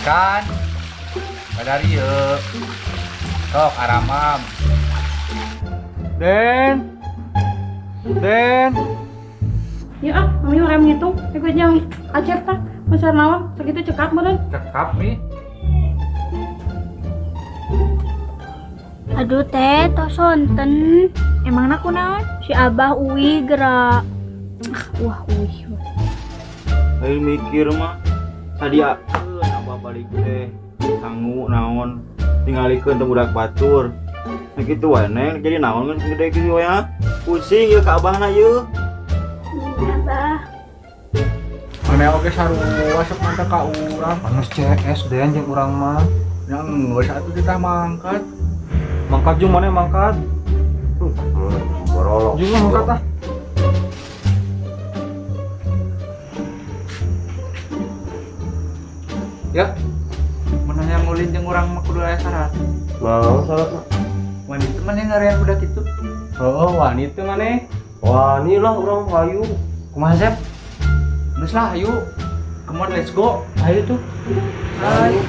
Kan kadari yeuh. Sok aramam. Den. Ya kami orang ngitung. Ego yang acep tah. Besar naon? Segitu cekap meureun. Cekap nih. Aduh teh, tos sonten. Emangna kunaon? Si Abah Uwi gerak. Wah, Uwi. Ayo mikir mah sadiakeun abah balik teh sangu naon tingalikeun teh budak batur. Nah kitu wae neng jadi naon geus gede kitu we ya. Pusing ye ka abahna ye. Abah. Mana oge sarua sok mantep ka urang. Panas CS den jeung urang mah. Yang geus atuh kita mangkat. Mangkat jeung mana mangkat? Borolok. Juga mangkat ah. Ya, menanya ngulin jeung urang mah kudu aya syarat. Mau salat mah. Wanita maneh ngarean budak kitu. Oh, wanita maneh. Wani lah urang hayu. Kumaha Zep? Geus lah ayo. Come on let's go. Ayo tuh. Ayo.